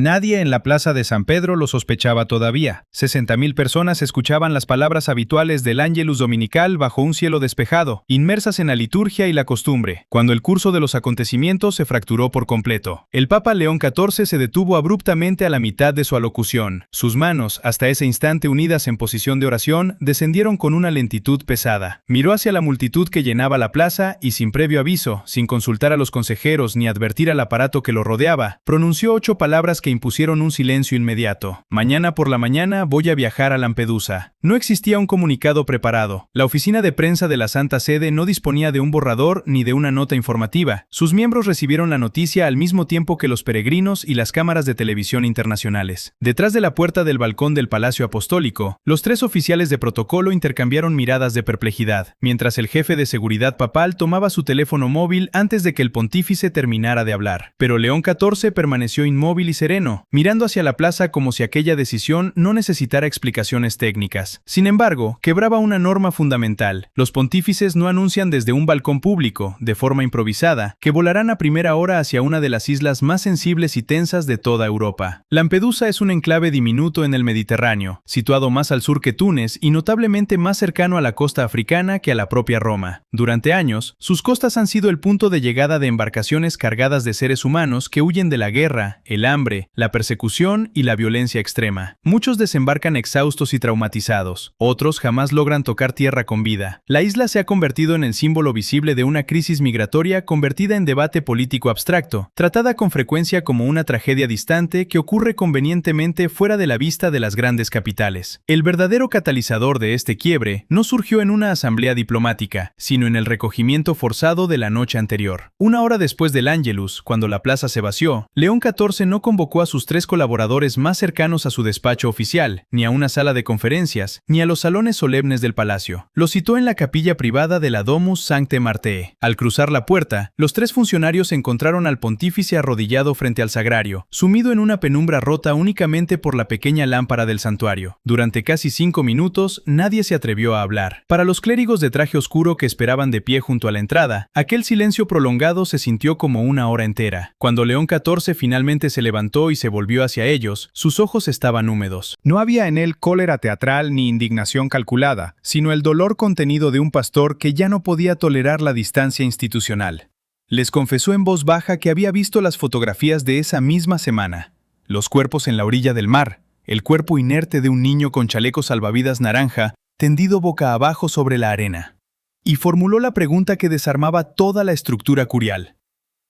Nadie en la plaza de San Pedro lo sospechaba todavía. 60.000 personas escuchaban las palabras habituales del Ángelus Dominical bajo un cielo despejado, inmersas en la liturgia y la costumbre, cuando el curso de los acontecimientos se fracturó por completo. El Papa León XIV se detuvo abruptamente a la mitad de su alocución. Sus manos, hasta ese instante unidas en posición de oración, descendieron con una lentitud pesada. Miró hacia la multitud que llenaba la plaza y, sin previo aviso, sin consultar a los consejeros ni advertir al aparato que lo rodeaba, pronunció 8 palabras que impusieron un silencio inmediato. Mañana por la mañana voy a viajar a Lampedusa. No existía un comunicado preparado. La oficina de prensa de la Santa Sede no disponía de un borrador ni de una nota informativa. Sus miembros recibieron la noticia al mismo tiempo que los peregrinos y las cámaras de televisión internacionales. Detrás de la puerta del balcón del Palacio Apostólico, los 3 oficiales de protocolo intercambiaron miradas de perplejidad, mientras el jefe de seguridad papal tomaba su teléfono móvil antes de que el pontífice terminara de hablar. Pero León XIV permaneció inmóvil y sereno, mirando hacia la plaza como si aquella decisión no necesitara explicaciones técnicas. Sin embargo, quebraba una norma fundamental. Los pontífices no anuncian desde un balcón público, de forma improvisada, que volarán a primera hora hacia una de las islas más sensibles y tensas de toda Europa. Lampedusa es un enclave diminuto en el Mediterráneo, situado más al sur que Túnez y notablemente más cercano a la costa africana que a la propia Roma. Durante años, sus costas han sido el punto de llegada de embarcaciones cargadas de seres humanos que huyen de la guerra, el hambre, la persecución y la violencia extrema. Muchos desembarcan exhaustos y traumatizados, otros jamás logran tocar tierra con vida. La isla se ha convertido en el símbolo visible de una crisis migratoria convertida en debate político abstracto, tratada con frecuencia como una tragedia distante que ocurre convenientemente fuera de la vista de las grandes capitales. El verdadero catalizador de este quiebre no surgió en una asamblea diplomática, sino en el recogimiento forzado de la noche anterior. Una hora después del Ángelus, cuando la plaza se vació, León XIV no convocó a sus 3 colaboradores más cercanos a su despacho oficial, ni a una sala de conferencias, ni a los salones solemnes del palacio. Los citó en la capilla privada de la Domus Sanctae Marthae. Al cruzar la puerta, los 3 funcionarios encontraron al pontífice arrodillado frente al sagrario, sumido en una penumbra rota únicamente por la pequeña lámpara del santuario. Durante casi 5 minutos, nadie se atrevió a hablar. Para los clérigos de traje oscuro que esperaban de pie junto a la entrada, aquel silencio prolongado se sintió como una hora entera. Cuando León XIV finalmente se levantó y se volvió hacia ellos, sus ojos estaban húmedos. No había en él cólera teatral ni indignación calculada, sino el dolor contenido de un pastor que ya no podía tolerar la distancia institucional. Les confesó en voz baja que había visto las fotografías de esa misma semana. Los cuerpos en la orilla del mar, el cuerpo inerte de un niño con chaleco salvavidas naranja, tendido boca abajo sobre la arena. Y formuló la pregunta que desarmaba toda la estructura curial.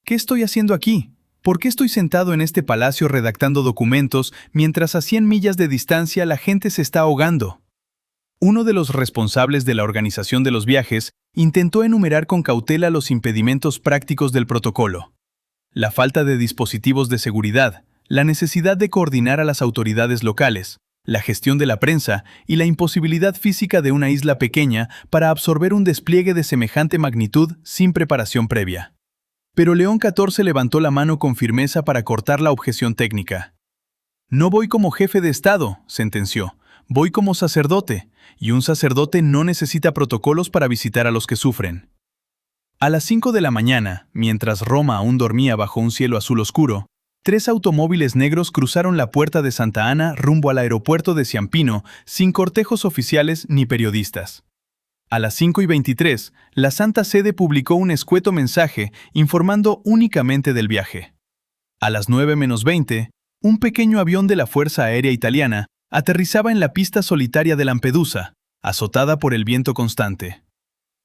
¿Qué estoy haciendo aquí? ¿Por qué estoy sentado en este palacio redactando documentos mientras a 100 millas de distancia la gente se está ahogando? Uno de los responsables de la organización de los viajes intentó enumerar con cautela los impedimentos prácticos del protocolo. La falta de dispositivos de seguridad, la necesidad de coordinar a las autoridades locales, la gestión de la prensa y la imposibilidad física de una isla pequeña para absorber un despliegue de semejante magnitud sin preparación previa. Pero León XIV levantó la mano con firmeza para cortar la objeción técnica. «No voy como jefe de Estado», sentenció. «Voy como sacerdote, y un sacerdote no necesita protocolos para visitar a los que sufren». A las 5 de la mañana, mientras Roma aún dormía bajo un cielo azul oscuro, 3 automóviles negros cruzaron la puerta de Santa Ana rumbo al aeropuerto de Ciampino sin cortejos oficiales ni periodistas. A las 5:23, la Santa Sede publicó un escueto mensaje informando únicamente del viaje. A las 9:20, un pequeño avión de la Fuerza Aérea Italiana aterrizaba en la pista solitaria de Lampedusa, azotada por el viento constante.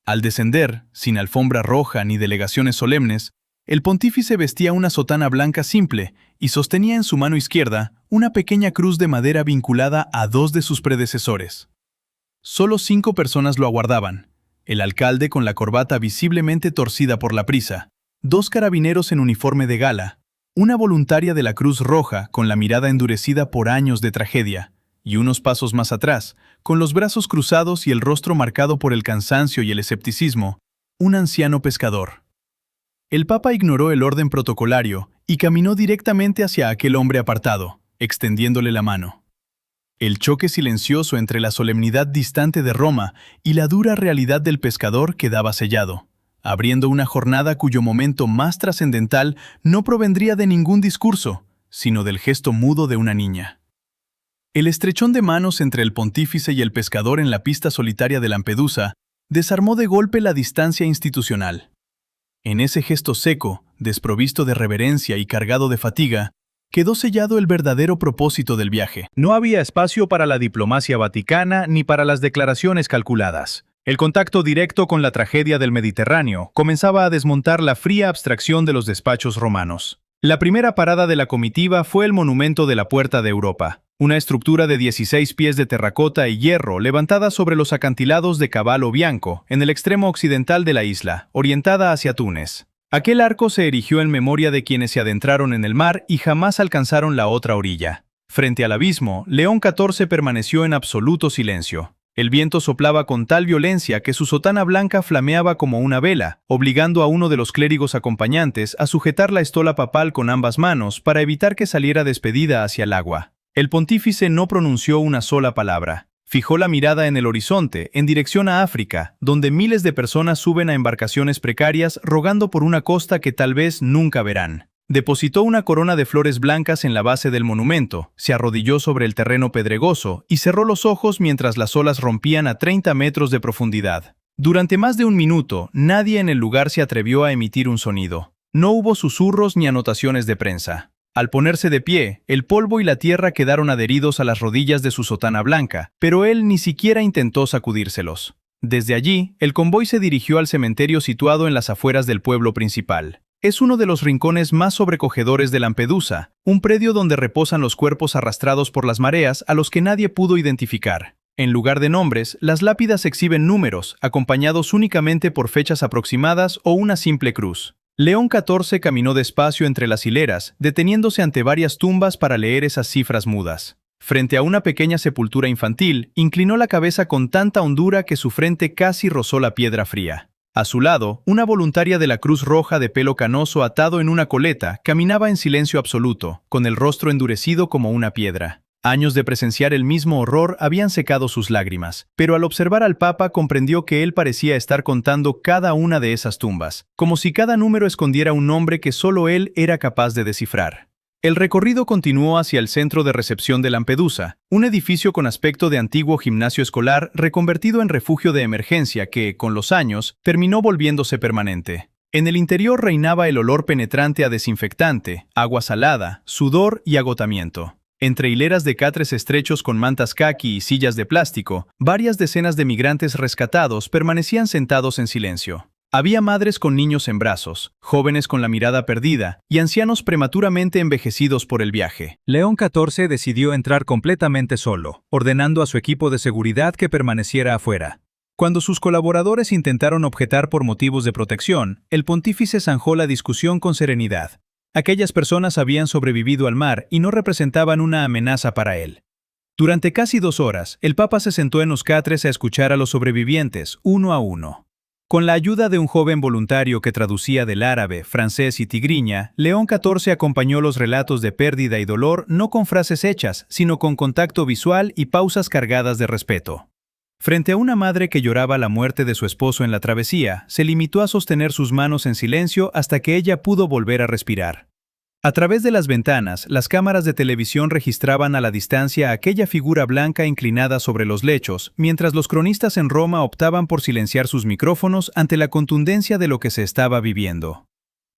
Al descender, sin alfombra roja ni delegaciones solemnes, el pontífice vestía una sotana blanca simple y sostenía en su mano izquierda una pequeña cruz de madera vinculada a 2 de sus predecesores. Solo 5 personas lo aguardaban: el alcalde con la corbata visiblemente torcida por la prisa, 2 carabineros en uniforme de gala, una voluntaria de la Cruz Roja con la mirada endurecida por años de tragedia, y unos pasos más atrás, con los brazos cruzados y el rostro marcado por el cansancio y el escepticismo, un anciano pescador. El Papa ignoró el orden protocolario y caminó directamente hacia aquel hombre apartado, extendiéndole la mano. El choque silencioso entre la solemnidad distante de Roma y la dura realidad del pescador quedaba sellado, abriendo una jornada cuyo momento más trascendental no provendría de ningún discurso, sino del gesto mudo de una niña. El estrechón de manos entre el pontífice y el pescador en la pista solitaria de Lampedusa desarmó de golpe la distancia institucional. En ese gesto seco, desprovisto de reverencia y cargado de fatiga, quedó sellado el verdadero propósito del viaje. No había espacio para la diplomacia vaticana ni para las declaraciones calculadas. El contacto directo con la tragedia del Mediterráneo comenzaba a desmontar la fría abstracción de los despachos romanos. La primera parada de la comitiva fue el monumento de la Puerta de Europa, una estructura de 16 pies de terracota y hierro levantada sobre los acantilados de Cavallo Bianco, en el extremo occidental de la isla, orientada hacia Túnez. Aquel arco se erigió en memoria de quienes se adentraron en el mar y jamás alcanzaron la otra orilla. Frente al abismo, León XIV permaneció en absoluto silencio. El viento soplaba con tal violencia que su sotana blanca flameaba como una vela, obligando a uno de los clérigos acompañantes a sujetar la estola papal con ambas manos para evitar que saliera despedida hacia el agua. El pontífice no pronunció una sola palabra. Fijó la mirada en el horizonte, en dirección a África, donde miles de personas suben a embarcaciones precarias rogando por una costa que tal vez nunca verán. Depositó una corona de flores blancas en la base del monumento, se arrodilló sobre el terreno pedregoso y cerró los ojos mientras las olas rompían a 30 metros de profundidad. Durante más de un minuto, nadie en el lugar se atrevió a emitir un sonido. No hubo susurros ni anotaciones de prensa. Al ponerse de pie, el polvo y la tierra quedaron adheridos a las rodillas de su sotana blanca, pero él ni siquiera intentó sacudírselos. Desde allí, el convoy se dirigió al cementerio situado en las afueras del pueblo principal. Es uno de los rincones más sobrecogedores de Lampedusa, un predio donde reposan los cuerpos arrastrados por las mareas a los que nadie pudo identificar. En lugar de nombres, las lápidas exhiben números, acompañados únicamente por fechas aproximadas o una simple cruz. León XIV caminó despacio entre las hileras, deteniéndose ante varias tumbas para leer esas cifras mudas. Frente a una pequeña sepultura infantil, inclinó la cabeza con tanta hondura que su frente casi rozó la piedra fría. A su lado, una voluntaria de la Cruz Roja de pelo canoso atado en una coleta caminaba en silencio absoluto, con el rostro endurecido como una piedra. Años de presenciar el mismo horror habían secado sus lágrimas, pero al observar al Papa comprendió que él parecía estar contando cada una de esas tumbas, como si cada número escondiera un nombre que solo él era capaz de descifrar. El recorrido continuó hacia el centro de recepción de Lampedusa, un edificio con aspecto de antiguo gimnasio escolar reconvertido en refugio de emergencia que, con los años, terminó volviéndose permanente. En el interior reinaba el olor penetrante a desinfectante, agua salada, sudor y agotamiento. Entre hileras de catres estrechos con mantas caqui y sillas de plástico, varias decenas de migrantes rescatados permanecían sentados en silencio. Había madres con niños en brazos, jóvenes con la mirada perdida y ancianos prematuramente envejecidos por el viaje. León XIV decidió entrar completamente solo, ordenando a su equipo de seguridad que permaneciera afuera. Cuando sus colaboradores intentaron objetar por motivos de protección, el pontífice zanjó la discusión con serenidad. Aquellas personas habían sobrevivido al mar y no representaban una amenaza para él. Durante casi 2 horas, el Papa se sentó en los catres a escuchar a los sobrevivientes, uno a uno. Con la ayuda de un joven voluntario que traducía del árabe, francés y tigriña, León XIV acompañó los relatos de pérdida y dolor no con frases hechas, sino con contacto visual y pausas cargadas de respeto. Frente a una madre que lloraba la muerte de su esposo en la travesía, se limitó a sostener sus manos en silencio hasta que ella pudo volver a respirar. A través de las ventanas, las cámaras de televisión registraban a la distancia aquella figura blanca inclinada sobre los lechos, mientras los cronistas en Roma optaban por silenciar sus micrófonos ante la contundencia de lo que se estaba viviendo.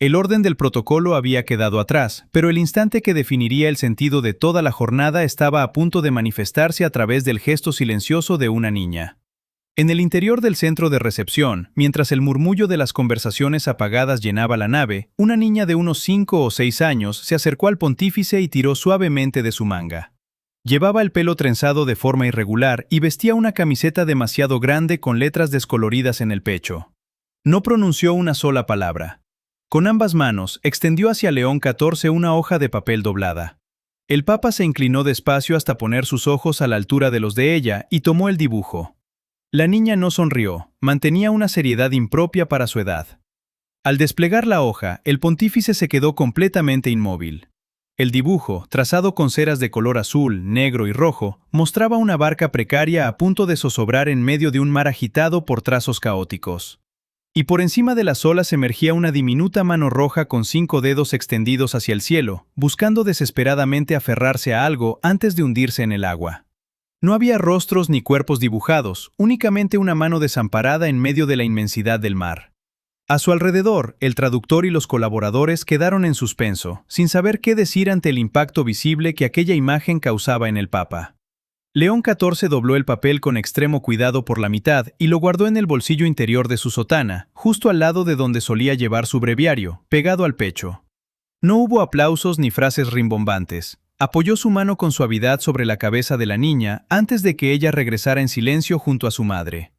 El orden del protocolo había quedado atrás, pero el instante que definiría el sentido de toda la jornada estaba a punto de manifestarse a través del gesto silencioso de una niña. En el interior del centro de recepción, mientras el murmullo de las conversaciones apagadas llenaba la nave, una niña de unos 5 o 6 años se acercó al pontífice y tiró suavemente de su manga. Llevaba el pelo trenzado de forma irregular y vestía una camiseta demasiado grande con letras descoloridas en el pecho. No pronunció una sola palabra. Con ambas manos, extendió hacia León XIV una hoja de papel doblada. El Papa se inclinó despacio hasta poner sus ojos a la altura de los de ella y tomó el dibujo. La niña no sonrió, mantenía una seriedad impropia para su edad. Al desplegar la hoja, el pontífice se quedó completamente inmóvil. El dibujo, trazado con ceras de color azul, negro y rojo, mostraba una barca precaria a punto de zozobrar en medio de un mar agitado por trazos caóticos. Y por encima de las olas emergía una diminuta mano roja con 5 dedos extendidos hacia el cielo, buscando desesperadamente aferrarse a algo antes de hundirse en el agua. No había rostros ni cuerpos dibujados, únicamente una mano desamparada en medio de la inmensidad del mar. A su alrededor, el traductor y los colaboradores quedaron en suspenso, sin saber qué decir ante el impacto visible que aquella imagen causaba en el Papa. León XIV dobló el papel con extremo cuidado por la mitad y lo guardó en el bolsillo interior de su sotana, justo al lado de donde solía llevar su breviario, pegado al pecho. No hubo aplausos ni frases rimbombantes. Apoyó su mano con suavidad sobre la cabeza de la niña antes de que ella regresara en silencio junto a su madre.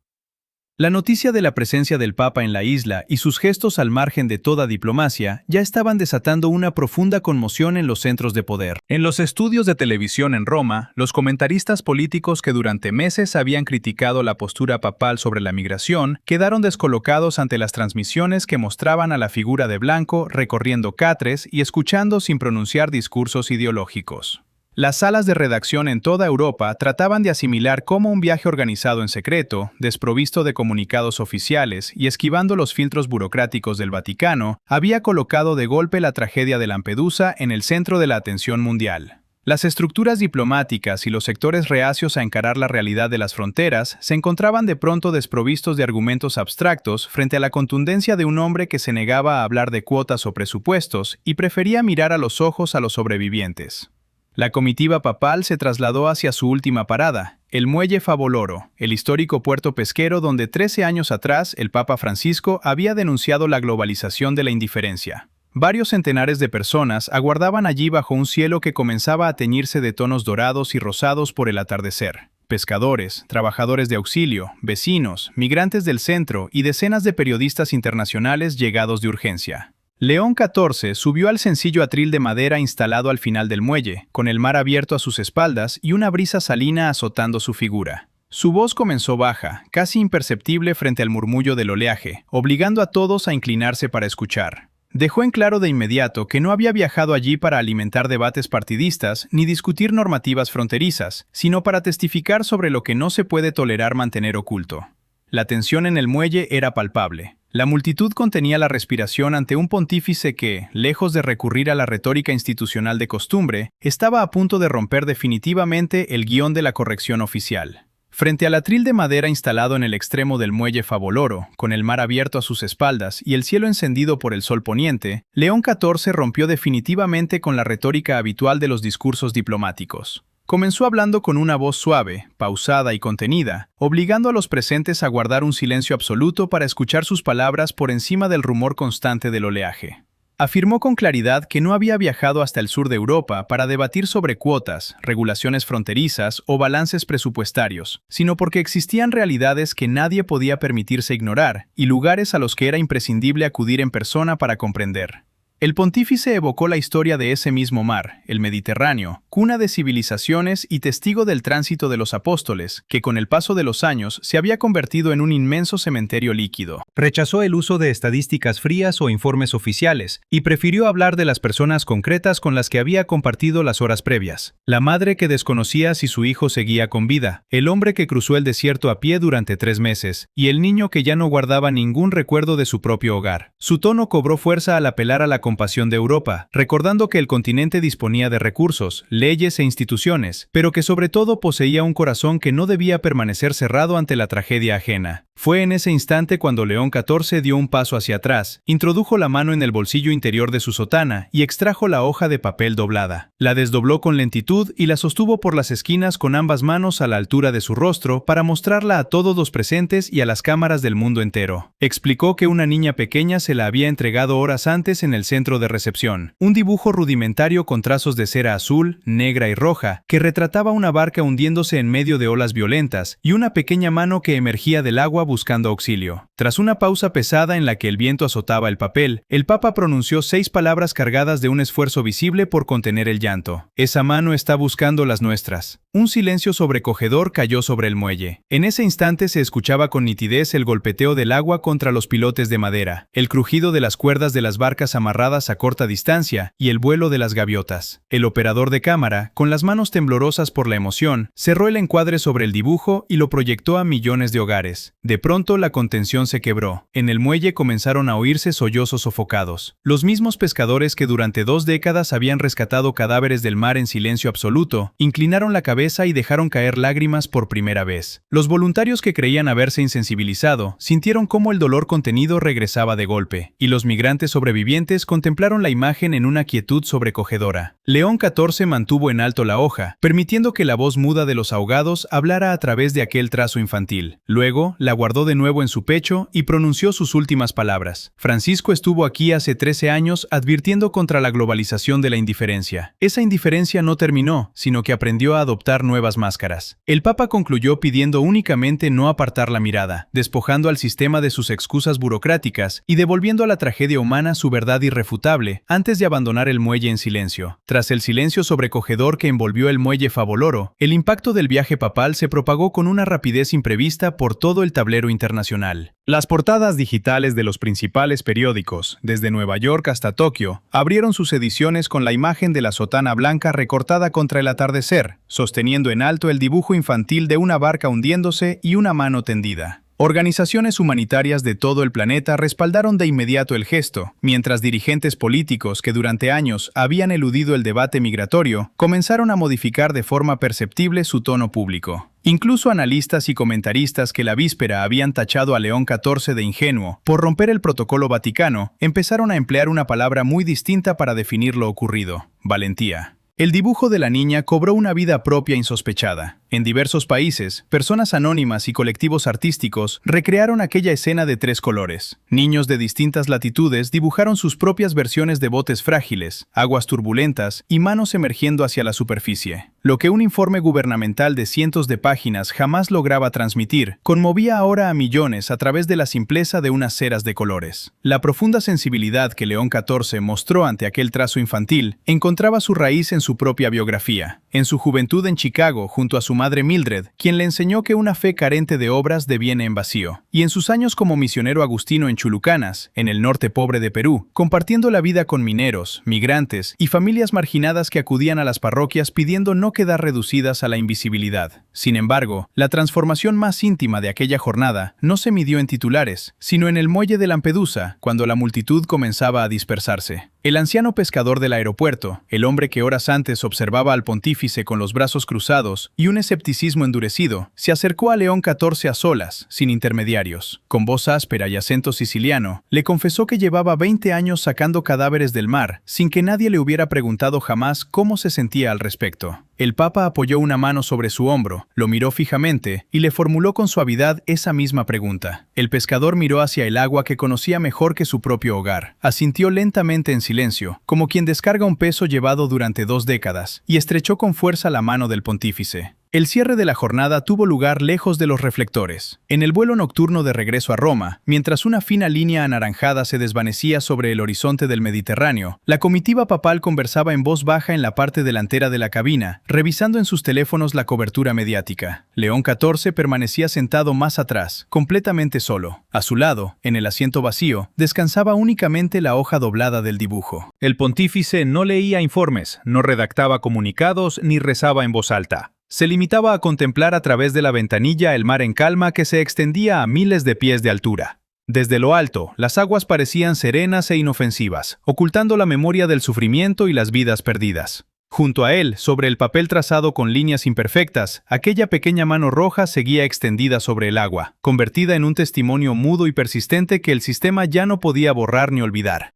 La noticia de la presencia del Papa en la isla y sus gestos al margen de toda diplomacia ya estaban desatando una profunda conmoción en los centros de poder. En los estudios de televisión en Roma, los comentaristas políticos que durante meses habían criticado la postura papal sobre la migración quedaron descolocados ante las transmisiones que mostraban a la figura de blanco recorriendo catres y escuchando sin pronunciar discursos ideológicos. Las salas de redacción en toda Europa trataban de asimilar cómo un viaje organizado en secreto, desprovisto de comunicados oficiales y esquivando los filtros burocráticos del Vaticano, había colocado de golpe la tragedia de Lampedusa en el centro de la atención mundial. Las estructuras diplomáticas y los sectores reacios a encarar la realidad de las fronteras se encontraban de pronto desprovistos de argumentos abstractos frente a la contundencia de un hombre que se negaba a hablar de cuotas o presupuestos y prefería mirar a los ojos a los sobrevivientes. La comitiva papal se trasladó hacia su última parada, el muelle Favoloro, el histórico puerto pesquero donde 13 años atrás el Papa Francisco había denunciado la globalización de la indiferencia. Varios centenares de personas aguardaban allí bajo un cielo que comenzaba a teñirse de tonos dorados y rosados por el atardecer. Pescadores, trabajadores de auxilio, vecinos, migrantes del centro y decenas de periodistas internacionales llegados de urgencia. León XIV subió al sencillo atril de madera instalado al final del muelle, con el mar abierto a sus espaldas y una brisa salina azotando su figura. Su voz comenzó baja, casi imperceptible frente al murmullo del oleaje, obligando a todos a inclinarse para escuchar. Dejó en claro de inmediato que no había viajado allí para alimentar debates partidistas ni discutir normativas fronterizas, sino para testificar sobre lo que no se puede tolerar mantener oculto. La tensión en el muelle era palpable. La multitud contenía la respiración ante un pontífice que, lejos de recurrir a la retórica institucional de costumbre, estaba a punto de romper definitivamente el guión de la corrección oficial. Frente al atril de madera instalado en el extremo del muelle Favoloro, con el mar abierto a sus espaldas y el cielo encendido por el sol poniente, León XIV rompió definitivamente con la retórica habitual de los discursos diplomáticos. Comenzó hablando con una voz suave, pausada y contenida, obligando a los presentes a guardar un silencio absoluto para escuchar sus palabras por encima del rumor constante del oleaje. Afirmó con claridad que no había viajado hasta el sur de Europa para debatir sobre cuotas, regulaciones fronterizas o balances presupuestarios, sino porque existían realidades que nadie podía permitirse ignorar y lugares a los que era imprescindible acudir en persona para comprender. El pontífice evocó la historia de ese mismo mar, el Mediterráneo, cuna de civilizaciones y testigo del tránsito de los apóstoles, que con el paso de los años se había convertido en un inmenso cementerio líquido. Rechazó el uso de estadísticas frías o informes oficiales, y prefirió hablar de las personas concretas con las que había compartido las horas previas. La madre que desconocía si su hijo seguía con vida, el hombre que cruzó el desierto a pie durante 3 meses, y el niño que ya no guardaba ningún recuerdo de su propio hogar. Su tono cobró fuerza al apelar a la compasión de Europa, recordando que el continente disponía de recursos, leyes e instituciones, pero que sobre todo poseía un corazón que no debía permanecer cerrado ante la tragedia ajena. Fue en ese instante cuando León XIV dio un paso hacia atrás, introdujo la mano en el bolsillo interior de su sotana y extrajo la hoja de papel doblada. La desdobló con lentitud y la sostuvo por las esquinas con ambas manos a la altura de su rostro para mostrarla a todos los presentes y a las cámaras del mundo entero. Explicó que una niña pequeña se la había entregado horas antes en el centro de recepción. Un dibujo rudimentario con trazos de cera azul, negra y roja que retrataba una barca hundiéndose en medio de olas violentas y una pequeña mano que emergía del agua buscando auxilio. Tras una pausa pesada en la que el viento azotaba el papel, el Papa pronunció 6 palabras cargadas de un esfuerzo visible por contener el llanto. Esa mano está buscando las nuestras. Un silencio sobrecogedor cayó sobre el muelle. En ese instante se escuchaba con nitidez el golpeteo del agua contra los pilotes de madera, el crujido de las cuerdas de las barcas amarradas a corta distancia y el vuelo de las gaviotas. El operador de cámara, con las manos temblorosas por la emoción, cerró el encuadre sobre el dibujo y lo proyectó a millones de hogares. De pronto la contención se quebró. En el muelle comenzaron a oírse sollozos sofocados. Los mismos pescadores que durante 2 décadas habían rescatado cadáveres del mar en silencio absoluto, inclinaron la cabeza y dejaron caer lágrimas por primera vez. Los voluntarios que creían haberse insensibilizado sintieron cómo el dolor contenido regresaba de golpe, y los migrantes sobrevivientes contemplaron la imagen en una quietud sobrecogedora. León XIV mantuvo en alto la hoja, permitiendo que la voz muda de los ahogados hablara a través de aquel trazo infantil. Luego, la guardó de nuevo en su pecho y pronunció sus últimas palabras. Francisco estuvo aquí hace 13 años advirtiendo contra la globalización de la indiferencia. Esa indiferencia no terminó, sino que aprendió a adoptar nuevas máscaras. El Papa concluyó pidiendo únicamente no apartar la mirada, despojando al sistema de sus excusas burocráticas y devolviendo a la tragedia humana su verdad irrefutable antes de abandonar el muelle en silencio. Tras el silencio sobrecogedor que envolvió el muelle Favoloro, el impacto del viaje papal se propagó con una rapidez imprevista por todo el tablero internacional. Las portadas digitales de los principales periódicos, desde Nueva York hasta Tokio, abrieron sus ediciones con la imagen de la sotana blanca recortada contra el atardecer, sosteniendo en alto el dibujo infantil de una barca hundiéndose y una mano tendida. Organizaciones humanitarias de todo el planeta respaldaron de inmediato el gesto, mientras dirigentes políticos que durante años habían eludido el debate migratorio comenzaron a modificar de forma perceptible su tono público. Incluso analistas y comentaristas que la víspera habían tachado a León XIV de ingenuo por romper el protocolo vaticano empezaron a emplear una palabra muy distinta para definir lo ocurrido: valentía. El dibujo de la niña cobró una vida propia insospechada. En diversos países, personas anónimas y colectivos artísticos recrearon aquella escena de 3 colores. Niños de distintas latitudes dibujaron sus propias versiones de botes frágiles, aguas turbulentas y manos emergiendo hacia la superficie. Lo que un informe gubernamental de cientos de páginas jamás lograba transmitir, conmovía ahora a millones a través de la simpleza de unas ceras de colores. La profunda sensibilidad que León XIV mostró ante aquel trazo infantil encontraba su raíz en su propia biografía. En su juventud en Chicago, junto a su madre Mildred, quien le enseñó que una fe carente de obras deviene en vacío. Y en sus años como misionero agustino en Chulucanas, en el norte pobre de Perú, compartiendo la vida con mineros, migrantes y familias marginadas que acudían a las parroquias pidiendo no quedar reducidas a la invisibilidad. Sin embargo, la transformación más íntima de aquella jornada no se midió en titulares, sino en el muelle de Lampedusa, cuando la multitud comenzaba a dispersarse. El anciano pescador del aeropuerto, el hombre que horas antes observaba al pontífice con los brazos cruzados y un escepticismo endurecido, se acercó a León XIV a solas, sin intermediarios. Con voz áspera y acento siciliano, le confesó que llevaba 20 años sacando cadáveres del mar, sin que nadie le hubiera preguntado jamás cómo se sentía al respecto. El Papa apoyó una mano sobre su hombro, lo miró fijamente y le formuló con suavidad esa misma pregunta. El pescador miró hacia el agua que conocía mejor que su propio hogar, asintió lentamente en silencio, como quien descarga un peso llevado durante 2 décadas, y estrechó con fuerza la mano del pontífice. El cierre de la jornada tuvo lugar lejos de los reflectores. En el vuelo nocturno de regreso a Roma, mientras una fina línea anaranjada se desvanecía sobre el horizonte del Mediterráneo, la comitiva papal conversaba en voz baja en la parte delantera de la cabina, revisando en sus teléfonos la cobertura mediática. León XIV permanecía sentado más atrás, completamente solo. A su lado, en el asiento vacío, descansaba únicamente la hoja doblada del dibujo. El pontífice no leía informes, no redactaba comunicados ni rezaba en voz alta. Se limitaba a contemplar a través de la ventanilla el mar en calma que se extendía a miles de pies de altura. Desde lo alto, las aguas parecían serenas e inofensivas, ocultando la memoria del sufrimiento y las vidas perdidas. Junto a él, sobre el papel trazado con líneas imperfectas, aquella pequeña mano roja seguía extendida sobre el agua, convertida en un testimonio mudo y persistente que el sistema ya no podía borrar ni olvidar.